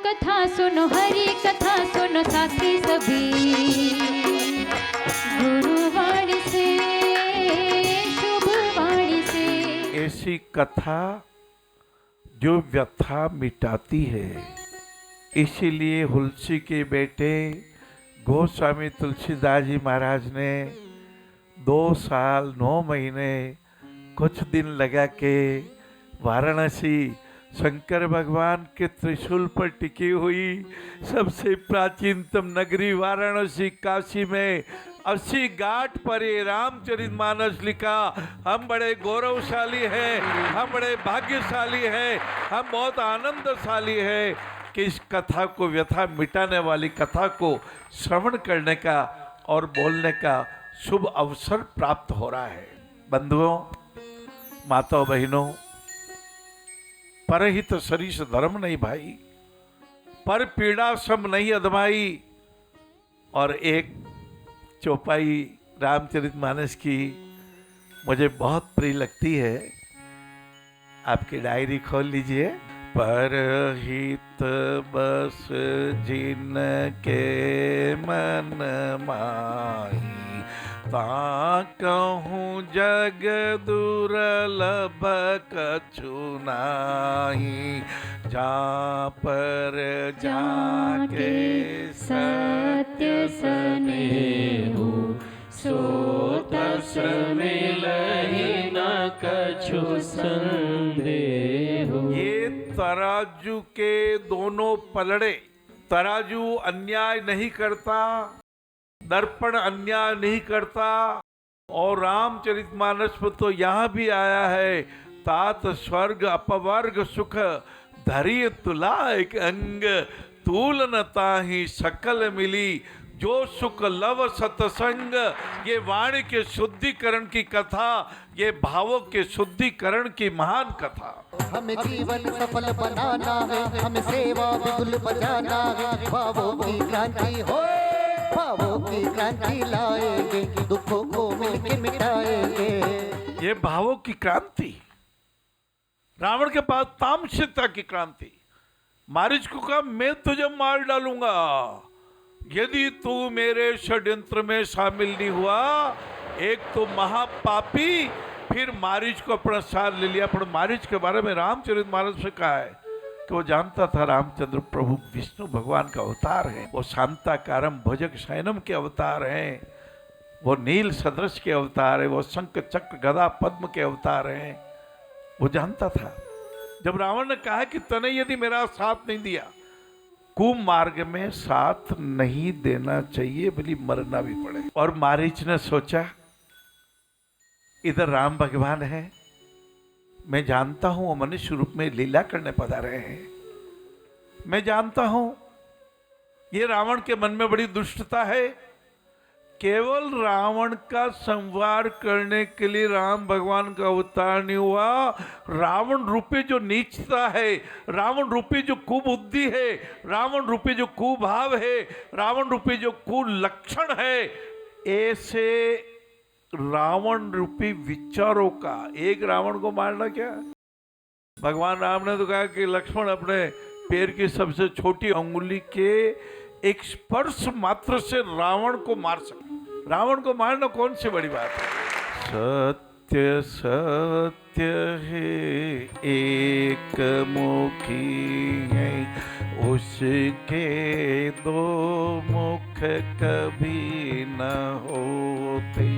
कथा सुनो, हरि कथा सुनो साथी सभी, गुरुवाणी से, शुभ वाणी से। ऐसी कथा जो व्यथा मिटाती है। इसीलिए हुलसी के बेटे गोस्वामी तुलसीदास जी महाराज ने 2 साल 9 महीने कुछ दिन लगा के वाराणसी शंकर भगवान के त्रिशूल पर टिकी हुई सबसे प्राचीनतम नगरी वाराणसी काशी में 80 घाट पर ये रामचरितमानस लिखा। हम बड़े गौरवशाली हैं, हम बड़े भाग्यशाली हैं, हम बहुत आनंदशाली हैं कि इस कथा को, व्यथा मिटाने वाली कथा को श्रवण करने का और बोलने का शुभ अवसर प्राप्त हो रहा है। बंधुओं, माताओं, बहनों, परहित सरिस धर्म नहीं भाई, पर पीड़ा सम नहीं अदमाई। और एक चौपाई रामचरितमानस की मुझे बहुत प्रिय लगती है, आपकी डायरी खोल लीजिए। परहित बस जिनके मन माही, ता कहूँ जग दुर्लभ कछु नाही। जा पर जाके सत्य स्नेहु, सो तस मिलहि न कछु संदेहु। ये तराजू के दोनों पलड़े, तराजू अन्याय नहीं करता, दर्पण अन्याय नहीं करता, और रामचरितमानस में तो यहाँ भी आया है, तात स्वर्ग अपवर्ग सुख धरिय तुला एक अंग, तूलन ताहि सकल मिली, जो सुख लव सतसंग। ये वाणी के शुद्धिकरण की कथा, ये भावों के शुद्धिकरण की महान कथा। हमें जीवन सफल बनाना है, हमें सेवा बिगुल बजाना है, भावों की क्रांति हो, भावों की क्रांति लाएंगे, दुखों को मिलके मिटाएंगे। ये भावों की क्रांति, रावण के पास तामसिकता की क्रांति। मारीच को कहा, मैं तुझे मार डालूंगा यदि तू मेरे षड्यंत्र में शामिल नहीं हुआ। एक तो महापापी, फिर मारीच को अपना साथ ले लिया। पर मारीच के बारे में रामचरितमानस में कहा है कि वो जानता था रामचंद्र प्रभु विष्णु भगवान का अवतार है, वो शांताकारम भुजग शयनम के अवतार हैं, वो नील सदृश के अवतार है, वो शंख चक्र गदा पद्म के अवतार हैं। वो जानता था। जब रावण ने कहा कि तने यदि मेरा साथ नहीं दिया, कुमार्ग में साथ नहीं देना चाहिए, भले मरना भी पड़े। और मारीच ने सोचा, इधर राम भगवान है, मैं जानता हूं वो मनुष्य रूप में लीला करने पधारे हैं, मैं जानता हूं ये रावण के मन में बड़ी दुष्टता है। केवल रावण का संहार करने के लिए राम भगवान का अवतार नहीं हुआ। रावण रूपी जो नीचता है, रावण रूपी जो कुबुद्धि है, रावण रूपी जो कुभाव है, रावण रूपी जो कुलक्षण है, ऐसे रावण रूपी विचारों का एक रावण को मारना क्या। भगवान राम ने तो कहा कि लक्ष्मण अपने पैर की सबसे छोटी अंगुली के एक स्पर्श मात्र से रावण को मार सकते। रावण को मारना कौन सी बड़ी बात है। सत्य सत्य है एक मुखी है, उसके दो मुख कभी न होते।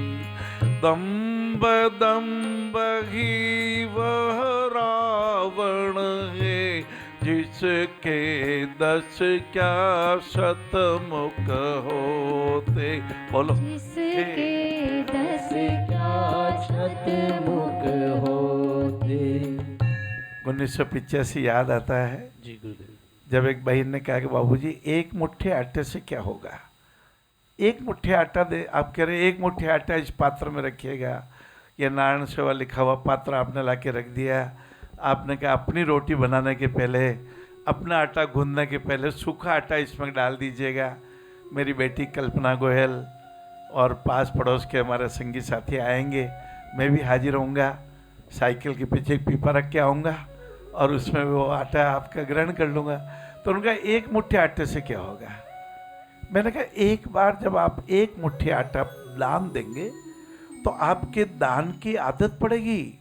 दम्ब दम्ब ही वह रावण है, जिसके 10 क्या शतमुख होते। बोलो, जिसके 10 क्या शतमुख होते। 1985 याद आता है जी गुरुदेव। जब एक बहन ने कहा कि बाबूजी एक मुट्ठी आटे से क्या होगा। एक मुट्ठी आटा दे, आप कह रहे एक मुट्ठी आटा इस पात्र में रखिएगा। यह नारायण सेवा लिखा हुआ पात्र आपने ला के रख दिया। आपने कहा अपनी रोटी बनाने के पहले, अपना आटा गूंदने के पहले सूखा आटा इसमें डाल दीजिएगा। मेरी बेटी कल्पना गोयल और पास पड़ोस के हमारे संगी साथी आएंगे, मैं भी हाजिर होऊंगा। साइकिल के पीछे एक पीपा रख के आऊँगा और उसमें वो आटा आपका ग्रहण कर लूँगा। तो उनका एक मुट्ठी आटे से क्या होगा? मैंने कहा एक बार जब आप एक मुट्ठी आटा दान देंगे तो आपके दान की आदत पड़ेगी।